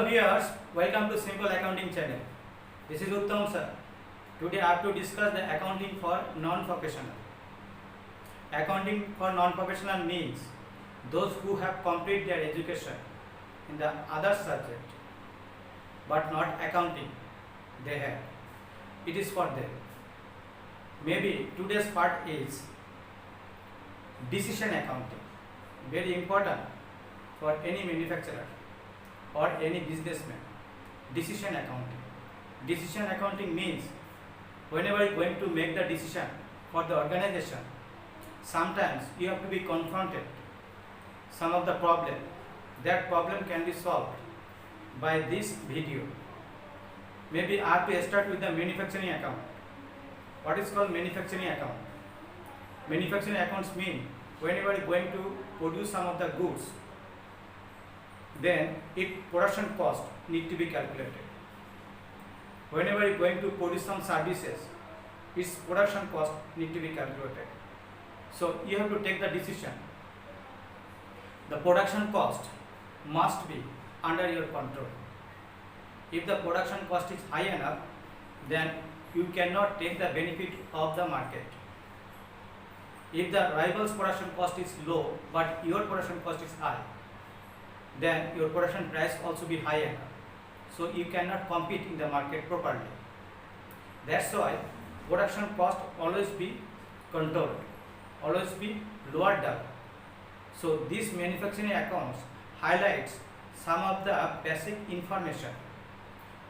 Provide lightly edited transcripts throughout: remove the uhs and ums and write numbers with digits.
viewers, welcome to Simple Accounting channel. This is Uttam sir. Today I have to discuss the accounting for non-professional. Accounting for non-professional means those who have completed their education in the other subject but not accounting they have. It is for them. Maybe today's part is decision accounting. Very important for any manufacturer or any businessman. Decision accounting. Decision accounting means whenever you are going to make the decision for the organization, sometimes you have to be confronted some of the problem. That problem can be solved by this video. Maybe I have to start with the manufacturing account. What is called manufacturing account? Manufacturing accounts mean whenever you are going to produce some of the goods, then its production cost need to be calculated. Whenever you are going to produce some services, its production cost need to be calculated. So you have to take the decision. The production cost must be under your control. If the production cost is high enough, then you cannot take the benefit of the market. If the rival's production cost is low but your production cost is high, then your production price also be high enough. So you cannot compete in the market properly. That's why production cost always be controlled, always be lowered down. So this manufacturing accounts highlights some of the basic information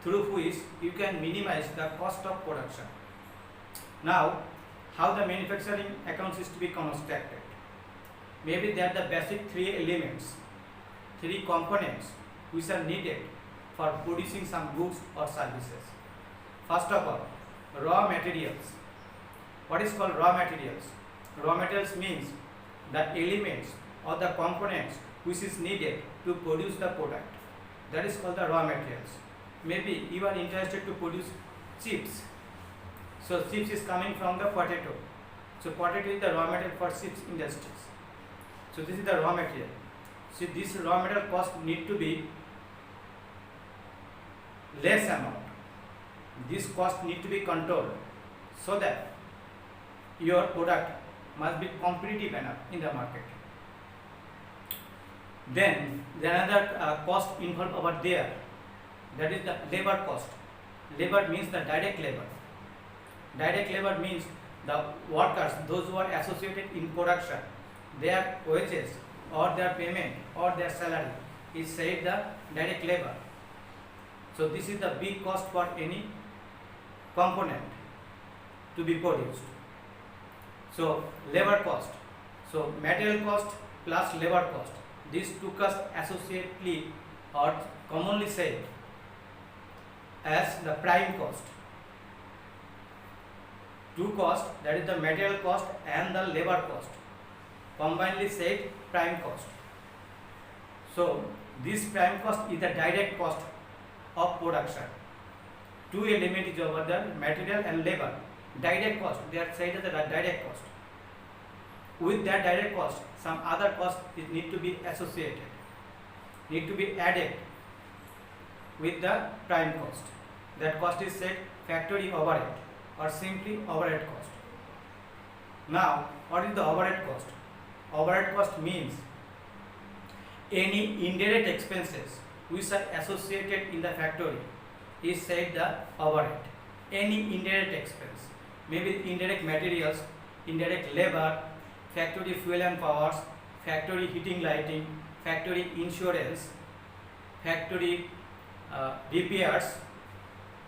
through which you can minimize the cost of production. Now, how the manufacturing accounts is to be constructed? Maybe there are the basic three elements, three components which are needed for producing some goods or services. First of all, raw materials. What is called raw materials? Raw materials means the elements or the components which is needed to produce the product. That is called the raw materials. Maybe you are interested to produce chips. So chips is coming from the potato. So potato is the raw material for chips industries. So this is the raw material. So this raw material cost need to be less amount. This cost need to be controlled so that your product must be competitive enough in the market. Then another cost involved over there, that is the labor cost. Labor means the direct labor. Direct labor means the workers, those who are associated in production, their wages or their payment or their salary is said the direct labor. So this is the big cost for any component to be produced. So labor cost. So material cost plus labor cost. These two costs associately or commonly said as the prime cost. Two costs, that is the material cost and the labor cost, combinedly said prime cost. So this prime cost is the direct cost of production. Two elements is over the material and labor. Direct cost, they are said as the direct cost. With that direct cost, some other cost need to be associated, need to be added with the prime cost. That cost is said factory overhead or simply overhead cost. Now, what is the overhead cost? Overhead cost means any indirect expenses which are associated in the factory is said the overhead. Any indirect expense, maybe indirect materials, indirect labor, factory fuel and powers, factory heating lighting, factory insurance, factory repairs,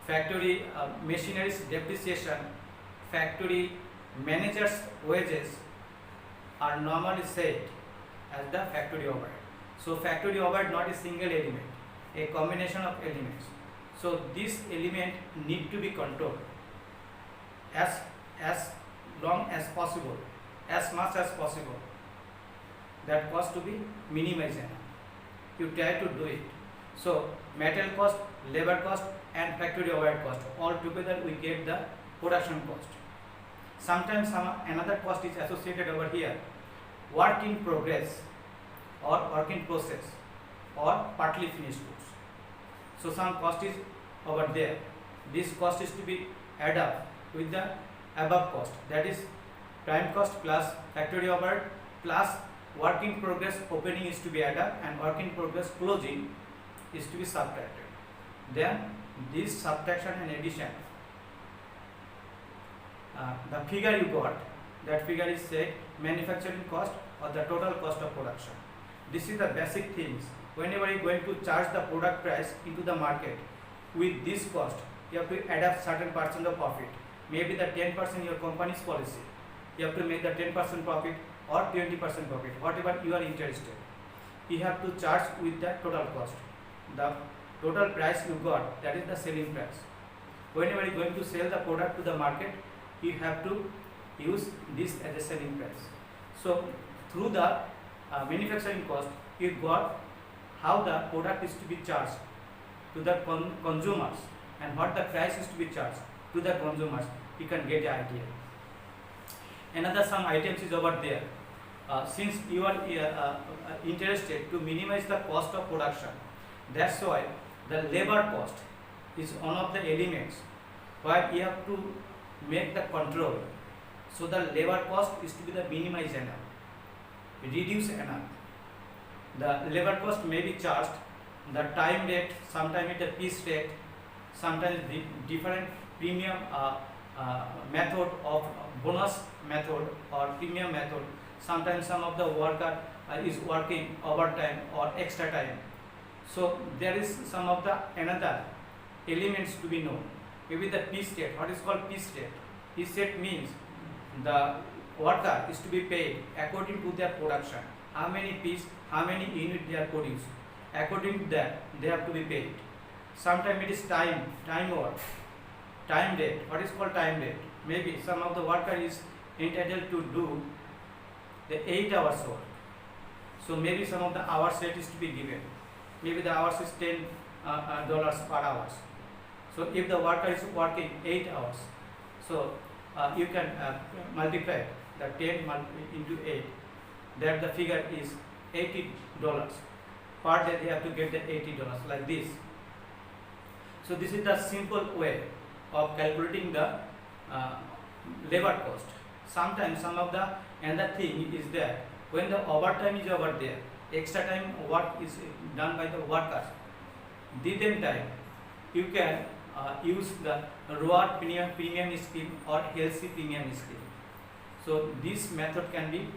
factory machineries depreciation, factory managers wages are normally said as the factory overhead. So factory overhead not a single element, a combination of elements. So this element need to be controlled as long as possible, as much as possible. That cost to be minimized. You try to do it. So material cost, labor cost and factory overhead cost, all together we get the production cost. Sometimes another cost is associated over here, work in progress or work in process or partly finished goods. So some cost is over there. This cost is to be add up with the above cost, that is prime cost plus factory overhead plus work in progress opening is to be added up and work in progress closing is to be subtracted. Then this subtraction and addition, the figure you got, that figure is said manufacturing cost or the total cost of production. This is the basic things. Whenever you are going to charge the product price into the market with this cost, you have to add up certain percent of profit. Maybe the 10% your company's policy. You have to make the 10% profit or 20% profit, whatever you are interested. You have to charge with the total cost. The total price you got, that is the selling price. Whenever you are going to sell the product to the market, you have to use this as a selling price. So through the manufacturing cost, you got how the product is to be charged to the consumers and what the price is to be charged to the consumers. You can get the idea. Another some items is over there. Since you are interested to minimize the cost of production, that's why the labor cost is one of the elements where you have to make the control. So the labor cost is to be the minimized enough, reduce enough. The labor cost may be charged the time rate, sometimes the piece rate, sometimes the different premium method of bonus method or premium method. Sometimes some of the worker is working overtime or extra time. So there is some of the another elements to be known. Maybe the piece rate. What is called piece rate? Piece rate means the worker is to be paid according to their production. How many piece, how many unit they are produced. According to that, they have to be paid. Sometimes it is time work, time rate. What is called time rate? Maybe some of the worker is entitled to do the 8 hours work. So maybe some of the hours rate is to be given. Maybe the hours is $10 per hours. So if the worker is working 8 hours, so you can multiply the 10 into 8. That the figure is $80. Per day they have to get the $80 like this. So this is the simple way of calculating the labor cost. Sometimes some of the another thing is that when the overtime is over there, extra time work is done by the workers. Them time you can use the ROAR premium scheme or healthy premium scheme. So this method can be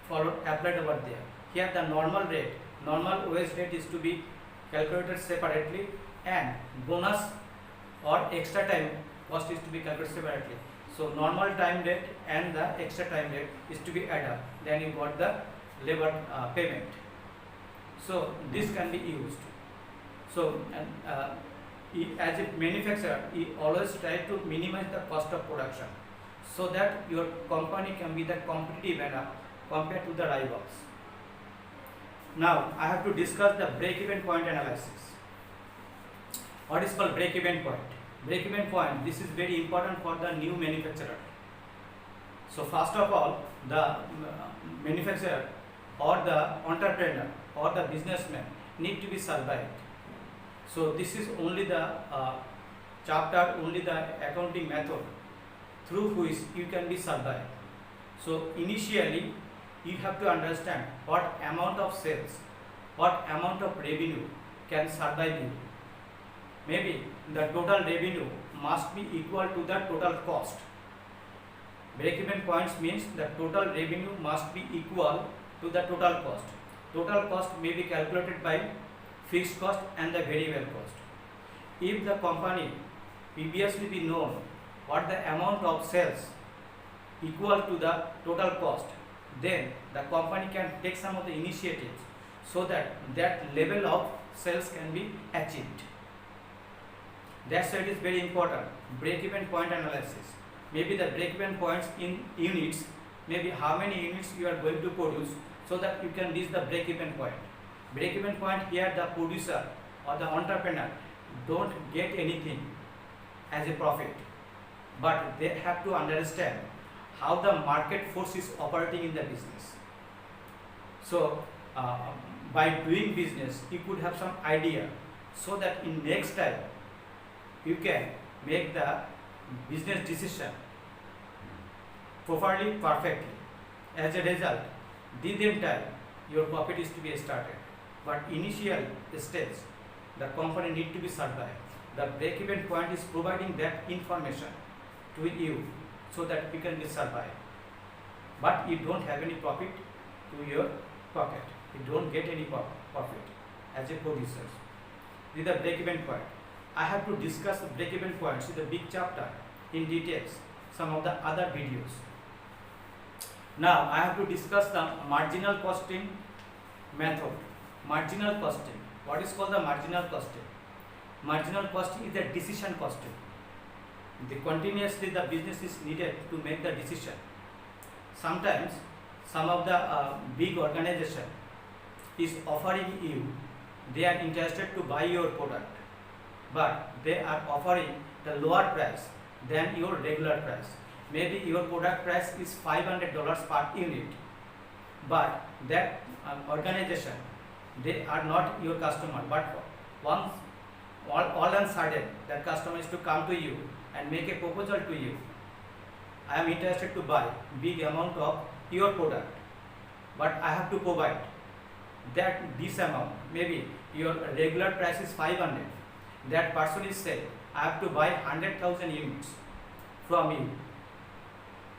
followed, applied over there. Here the normal rate, normal wage rate is to be calculated separately and bonus or extra time cost is to be calculated separately. So normal time rate and the extra time rate is to be added up. Then you got the labor payment. So this can be used. So as a manufacturer, you always try to minimize the cost of production so that your company can be the competitive enough compared to the rivals. Now I have to discuss the break-even point analysis. What is called break-even point? Break-even point, this is very important for the new manufacturer. So first of all, the manufacturer or the entrepreneur or the businessman need to be survived. So this is only the chapter, only the accounting method through which you can be survived. So initially you have to understand what amount of sales, what amount of revenue can survive you. Maybe the total revenue must be equal to the total cost. Break-even points means the total revenue must be equal to the total cost. Total cost may be calculated by fixed cost and the variable cost. If the company previously be known what the amount of sales equal to the total cost, then the company can take some of the initiatives so that that level of sales can be achieved. That's why it is very important. Break-even point analysis. Maybe the break-even points in units, maybe how many units you are going to produce so that you can reach the break-even point. Break-even point here, the producer or the entrepreneur don't get anything as a profit, but they have to understand how the market force is operating in the business. So by doing business, you could have some idea. so that in next time you can make the business decision properly, perfectly. As a result, the time your profit is to be started. But initial stage, the company need to be survived. The break-even point is providing that information to you so that you can be survived. But you don't have any profit to your pocket. You don't get any profit as a producer. This is the break-even point. I have to discuss the break-even points in the big chapter in details, some of the other videos. Now I have to discuss the marginal costing method. Marginal costing. What is called the marginal costing? Marginal costing is the decision costing. Continuously the business is needed to make the decision. Sometimes some of the big organization is offering you, they are interested to buy your product, but they are offering the lower price than your regular price. Maybe your product price is $500 per unit, but that organization, they are not your customer, but once all of a sudden that customer is to come to you and make a proposal to you. I am interested to buy big amount of your product, but I have to provide that this amount. Maybe your regular price is 500. That person is saying, I have to buy 100,000 units from you,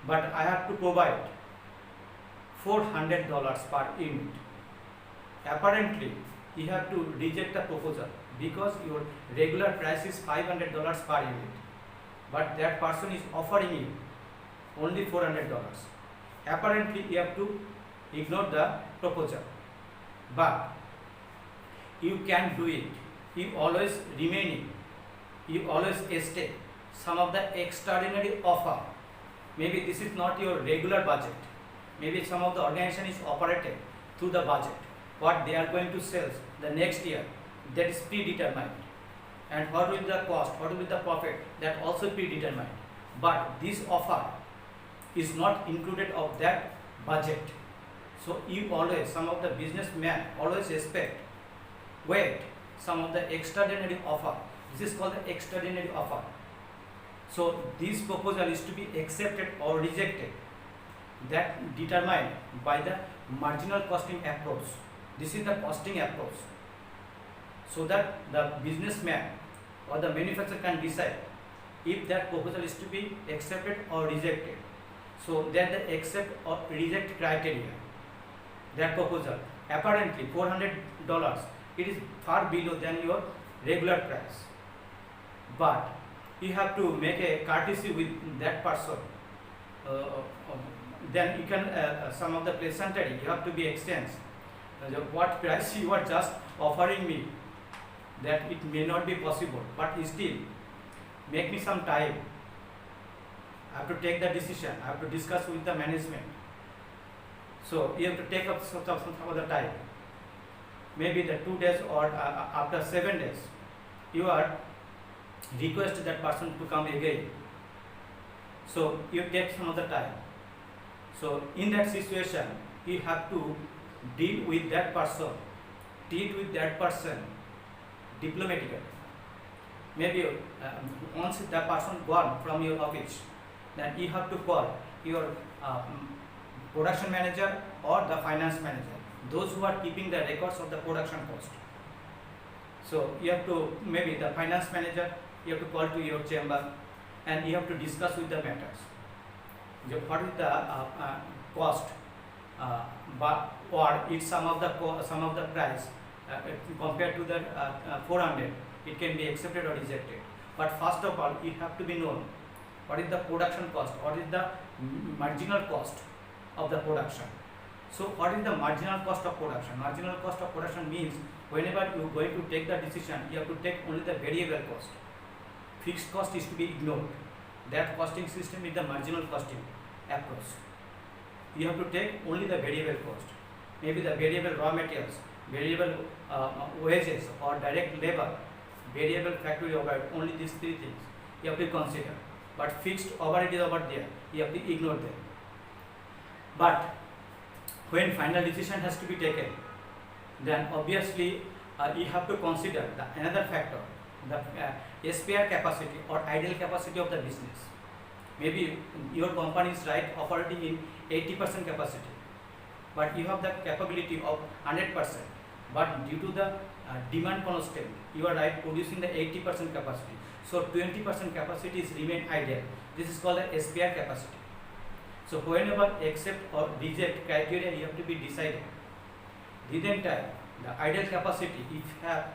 but I have to provide $400 per unit. Apparently, you have to reject the proposal because your regular price is $500 per unit, but that person is offering you only $400. Apparently, you have to ignore the proposal, but you can do it. You always remaining, you always stay some of the extraordinary offer. Maybe this is not your regular budget. Maybe some of the organization is operated through the budget. What they are going to sell the next year, that is predetermined. And what will the cost, what will the profit, that also predetermined. But this offer is not included of that budget. So you always, some of the businessmen always expect, wait, some of the extraordinary offer. This is called the extraordinary offer. So this proposal is to be accepted or rejected. That determined by the marginal costing approach. This is the costing approach. So that the businessman or the manufacturer can decide if that proposal is to be accepted or rejected. So that the accept or reject criteria, that proposal, apparently $400, it is far below than your regular price. But you have to make a courtesy with that person. Then you can, some of the pleasantry, you have to be exchanged. What price you are just offering me, that it may not be possible, but still make me some time. I have to take the decision, I have to discuss with the management. So you have to take up some of the time. Maybe the 2 days or after 7 days, you are request that person to come again. So you take some of the time. So in that situation, you have to deal with that person, diplomatically. Maybe once the person gone from your office, then you have to call your production manager or the finance manager, those who are keeping the records of the production cost. So you have to, maybe the finance manager, you have to call to your chamber and you have to discuss with the matters. What is the cost, or it's some of the price compared to the 400, it can be accepted or rejected. But first of all, it have to be known what is the production cost, what is the marginal cost of the production. So what is the marginal cost of production? Marginal cost of production means whenever you are going to take the decision, you have to take only the variable cost. Fixed cost is to be ignored. That costing system is the marginal costing approach. You have to take only the variable cost. Maybe the variable raw materials, variable wages or direct labor, variable factory overhead, only these 3 things you have to consider. But fixed overhead is over there, you have to ignore them. But when final decision has to be taken, then obviously you have to consider another factor, the spare capacity or idle capacity of the business. Maybe your company is operating in 80% capacity, but you have the capability of 100%, but due to the demand constant, you are producing the 80% capacity. So 20% capacity is remain idle. This is called the spare capacity. So whenever accept or reject criteria, you have to be decided. Within time, the idle capacity,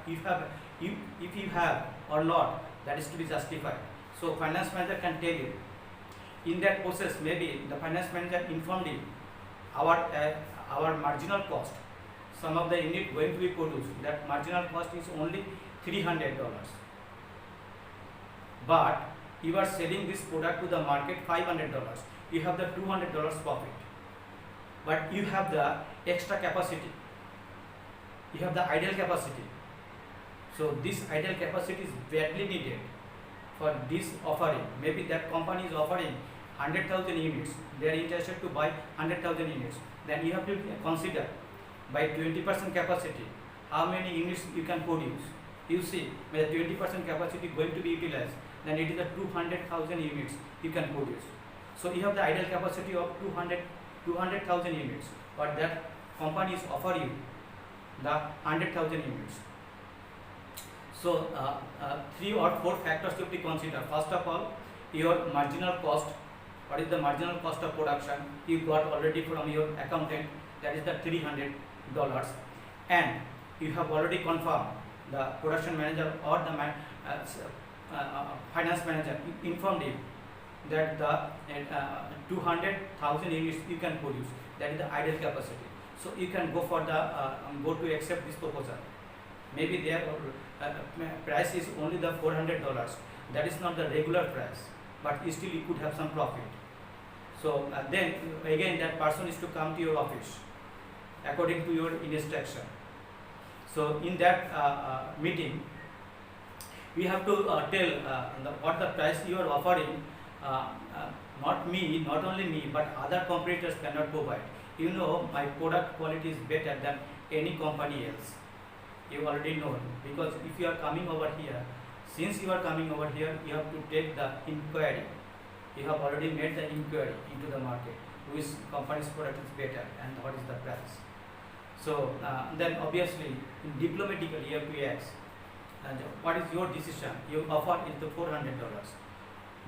if you have or not, that is to be justified. So finance manager can tell you. In that process, maybe the finance manager informed you our marginal cost. Some of the unit going to be produced, that marginal cost is only $300, but you are selling this product to the market $500. You have the $200 profit, but you have the extra capacity. You have the idle capacity. So this idle capacity is badly needed for this offering. Maybe that company is offering 100,000 units. They are interested to buy 100,000 units. Then you have to consider by 20% capacity how many units you can produce. You see, when the 20% capacity going to be utilized, then it is the 200,000 units you can produce. So you have the idle capacity of 200,000 units, but that company is offering you the 100,000 units. So 3 or 4 factors to be considered. First of all, your marginal cost. What is the marginal cost of production? You got already from your accountant, that is the $300, and you have already confirmed, the production manager or the finance manager informed you that the 200,000 units you can produce. That is the idle capacity. So you can go for the go to accept this proposal. Maybe their price is only the $400. That is not the regular price, but still you could have some profit. So then again that person is to come to your office according to your instruction. So in that meeting, we have to tell what the price you are offering. Not only me, but other competitors cannot provide. You know, my product quality is better than any company else. You already know, because if you are coming over here, since you are coming over here, you have to take the inquiry. You have already made the inquiry into the market, which company's product is better and what is the price. So then obviously, diplomatically you have to ask, and what is your decision? You offer is the $400.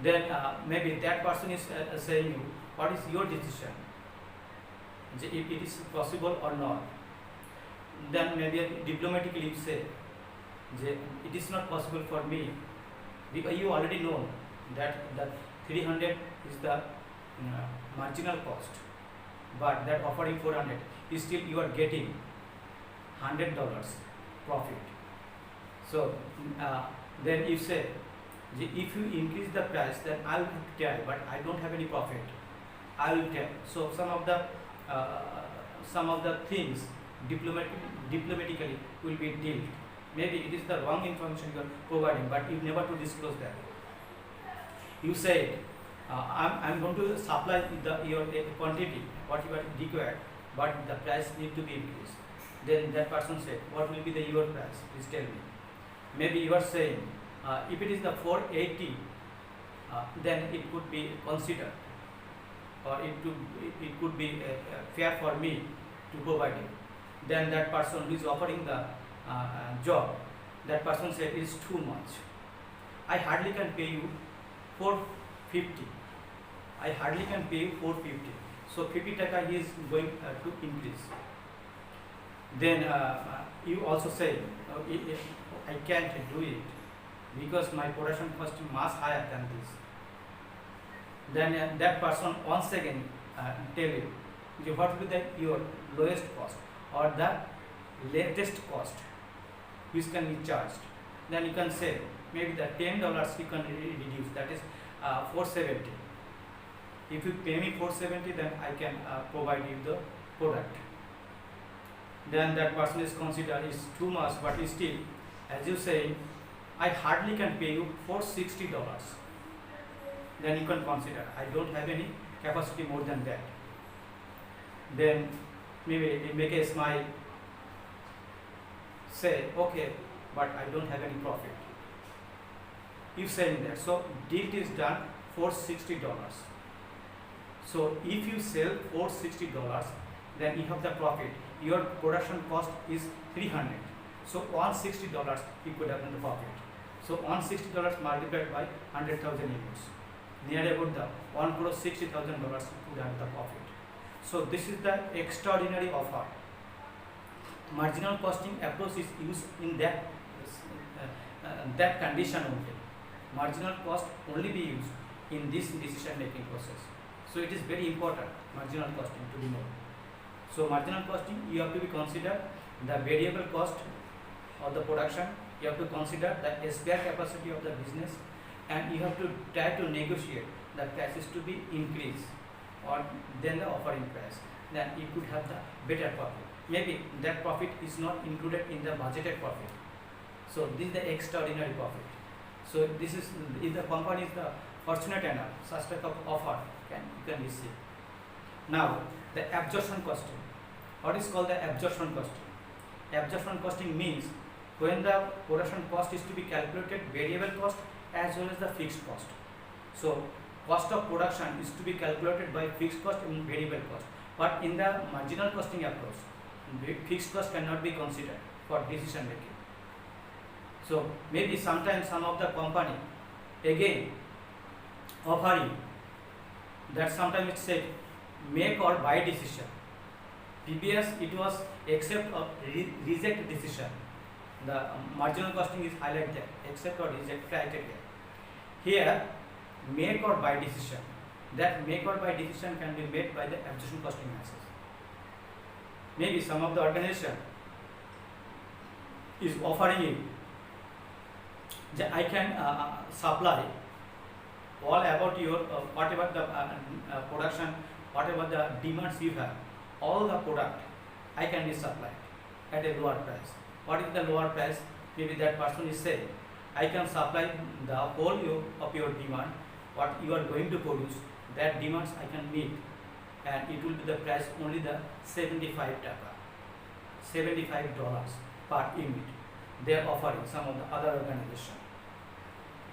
Then maybe that person is saying you, what is your decision? If it is possible or not. Then maybe diplomatically you say, it is not possible for me, because you already know that 300 is the marginal cost, but that offering 400 is still you are getting $100 profit. So then you say, if you increase the price, then I will tell, but I don't have any profit. I will tell. So some of the things diplomatically will be dealt. Maybe it is the wrong information you are providing, but you never to disclose that. You say, I'm going to supply your quantity, what you are required, but the price need to be increased. Then that person said, what will be your price? Please tell me. Maybe you are saying, if it is the 480, then it could be considered, or it could be fair for me to provide it. Then that person who is offering the job, that person said it is too much. I hardly can pay you 450. I hardly can pay you 450. So 50 taka he is going to increase. Then you also say, I can't do it because my production cost is much higher than this. Then that person once again tell you, what will be your lowest cost or the latest cost which can be charged. Then you can say maybe the $10 you can reduce, that is 470. If you pay me 470, then I can provide you the product. Then that person is considered is too much, but still, as you say, I hardly can pay you $460. Then you can consider, I don't have any capacity more than that. Then maybe you make a smile, say, okay, but I don't have any profit. You saying that. So deal is done for $60. So if you sell for $60, then you have the profit. Your production cost is 300. So on $60 you could have the profit. So on $60 multiplied by 100,000 units, near about the $1,60,000 you could have the profit. So this is the extraordinary offer. Marginal costing approach is used in that condition only. Marginal cost only be used in this decision making process. So it is very important, marginal costing, to be known. So marginal costing, you have to be consider the variable cost of the production, you have to consider the spare capacity of the business, and you have to try to negotiate the prices to be increased or then the offering price. Then you could have the better profit. Maybe that profit is not included in the budgeted profit. So this is the extraordinary profit. So this is, if the company is the fortunate enough, such type of offer you can receive. Now the absorption costing. What is called the absorption costing? Absorption costing means when the production cost is to be calculated, variable cost as well as the fixed cost. So cost of production is to be calculated by fixed cost and variable cost. But in the marginal costing approach, fixed cost cannot be considered for decision making. So maybe sometimes some of the company again offering that sometimes it said make or buy decision. Previous it was accept or reject decision. The marginal costing is highlighted there, accept or reject criteria. Here make or buy decision. That make or buy decision can be made by the absorption costing axis. Maybe some of the organization is offering you that I can supply all about your whatever the production, whatever the demands you have, all the product I can be supplied at a lower price. What is the lower price? Maybe that person is saying I can supply the whole of your demand, what you are going to produce, that demands I can meet, and it will be the price only the $75 per unit. They are offering some of the other organization.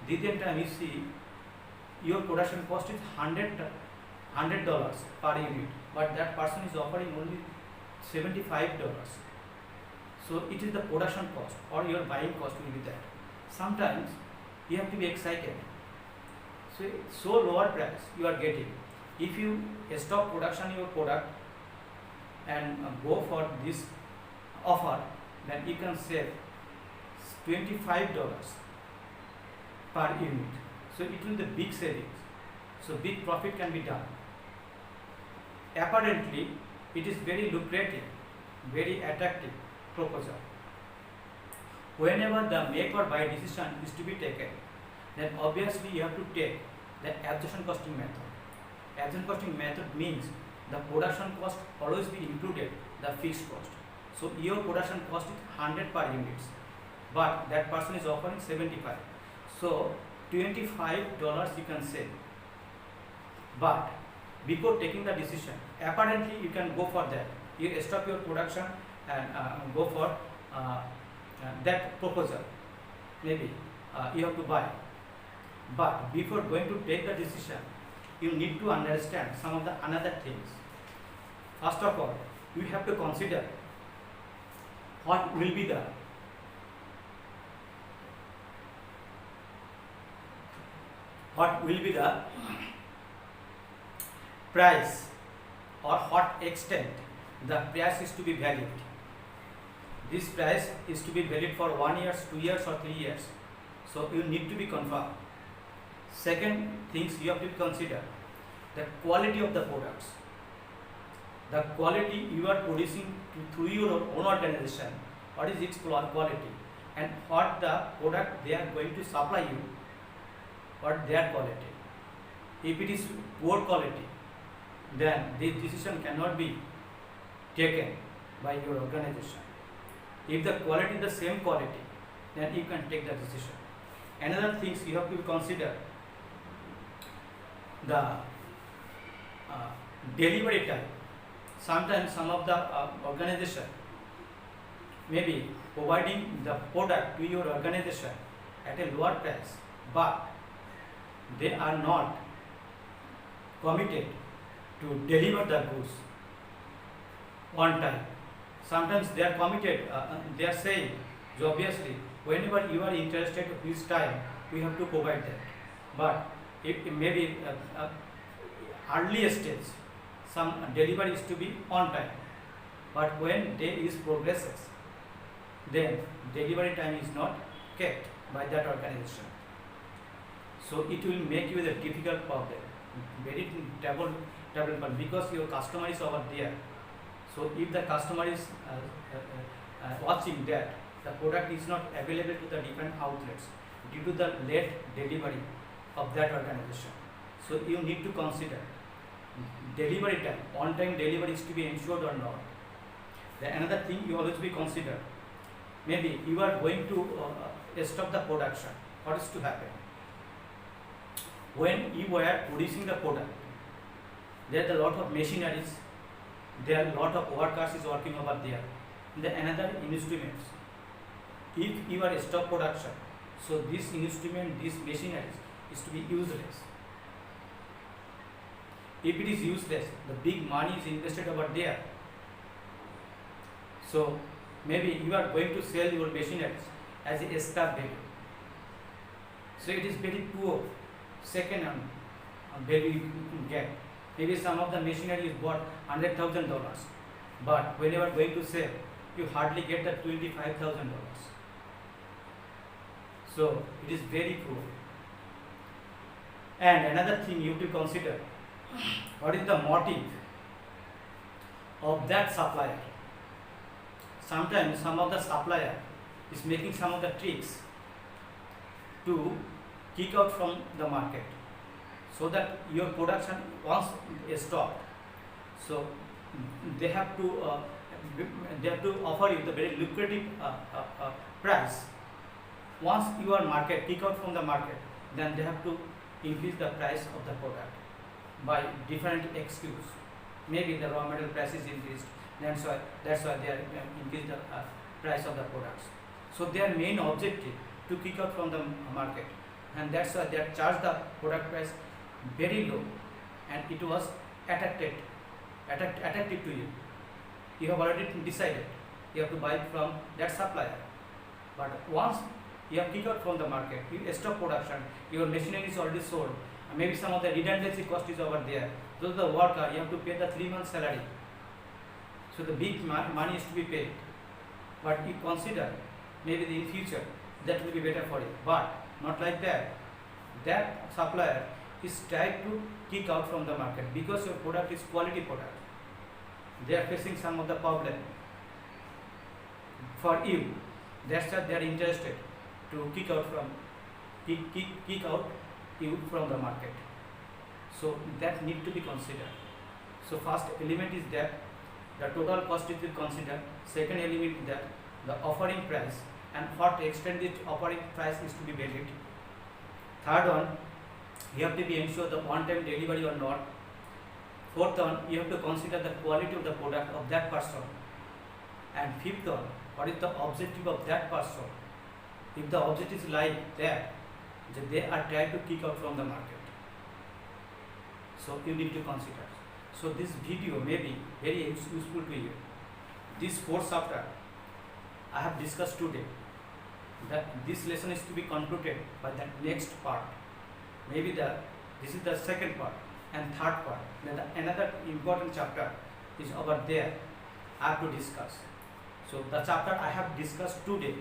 Then time you see your production cost is $100 per unit, but that person is offering only $75. So it is the production cost or your buying cost will be that. Sometimes you have to be excited. So lower price you are getting. If you stop production your product and go for this offer, then you can save $25 per unit. So it will be the big savings. So big profit can be done. Apparently, it is very lucrative, very attractive proposal. Whenever the make or buy decision is to be taken, then obviously you have to take the absorption costing method. Absorption costing method means the production cost always be included the fixed cost. So your production cost is 100 per units, but that person is offering 75. So $25 you can save. But before taking the decision, apparently you can go for that. You stop your production and go for that proposal. Maybe you have to buy. But before going to take the decision, you need to understand some of the another things. First of all, you have to consider what will be the price or what extent the price is to be valid. This price is to be valid for 1 year, 2 years or 3 years. So you need to be confirmed. Second things you have to consider the quality of the products. The quality you are producing through your own organization, what is its quality, and what the product they are going to supply you, what their quality. If it is poor quality, then this decision cannot be taken by your organization. If the quality is the same quality, then you can take the decision. Another things you have to consider the delivery time. Sometimes some of the organization maybe providing the product to your organization at a lower price, but they are not committed to deliver the goods on time. Sometimes they are committed, they are saying, obviously, whenever you are interested which time, we have to provide that. But it may be early stage, some delivery is to be on time. But when day is progresses, then delivery time is not kept by that organization. So it will make you the difficult problem, very trouble because your customer is over there. So if the customer is watching that the product is not available to the different outlets due to the late delivery of that organization, so you need to consider delivery time, on time delivery is to be ensured or not. The another thing you always be consider, maybe you are going to stop the production. What is to happen? When you were producing the product, there are a lot of machineries, there are a lot of workers is working over there. The another instruments. If you are stop production, so this instrument, this machineries is to be useless. If it is useless, the big money is invested over there. So maybe you are going to sell your machineries as a scrap value. So it is very poor second value you can get. Maybe some of the machinery is worth $100,000, but when you are going to sell, you hardly get the $25,000. So it is very poor. And another thing you have to consider, what is the motive of that supplier? Sometimes some of the supplier is making some of the tricks to kick out from the market, so that your production once stopped, so they have to offer you the very lucrative price. Once your market kick out from the market, then they have to increase the price of the product by different excuse. Maybe the raw material price is increased, that's why they are increase the price of the products. So their main objective to kick out from the market, and that's why they have charged the product price very low, and it was attractive to you. You have already decided you have to buy from that supplier, but once you have kicked out from the market, you stop production, your machinery is already sold, and maybe some of the redundancy cost is over there. Those the worker, you have to pay the 3 months salary, so the big money is to be paid. But you consider maybe in future that will be better for you, but not like that. That supplier is trying to kick out from the market because your product is quality product. They are facing some of the problem for you. That's why they are interested to kick out you from the market. So that need to be considered. So first element is that the total cost is to be considered. Second element is that the offering price and what extent this offering price is to be valued. Third one, you have to be ensure the on-time delivery or not. Fourth one, you have to consider the quality of the product of that person. And fifth one, what is the objective of that person? If the objective is like that they are trying to kick out from the market, so you need to consider. So this video may be very useful to you. This fourth chapter I have discussed today. That this lesson is to be concluded by the next part. Maybe this is the second part and third part. Then another important chapter is over there I have to discuss. So the chapter I have discussed today,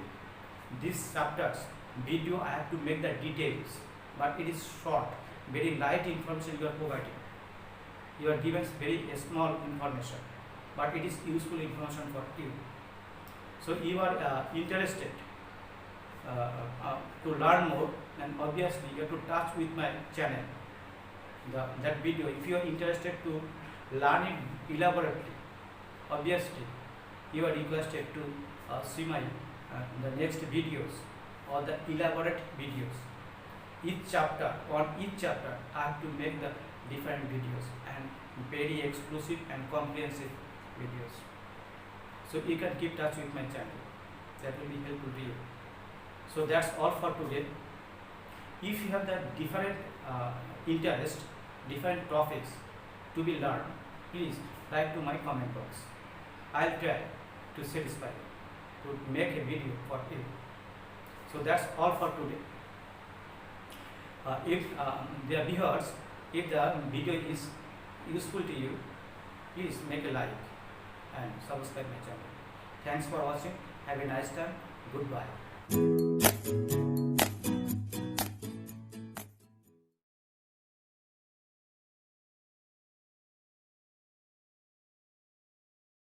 this chapter's video I have to make the details, but it is short, very light information you are providing. You are given very small information, but it is useful information for you. So you are interested to learn more, and obviously you have to touch with my channel, that video. If you are interested to learn it elaborately, obviously you are requested to see my the next videos or the elaborate videos. Each chapter I have to make the different videos and very exclusive and comprehensive videos. So you can keep touch with my channel. that will be helpful to you. So that's all for today. If you have the different interest, different topics to be learned, please write to my comment box. I'll try to satisfy you, to make a video for you. So that's all for today. If the viewers, if the video is useful to you, please make a like and subscribe my channel. Thanks for watching. Have a nice time. Goodbye.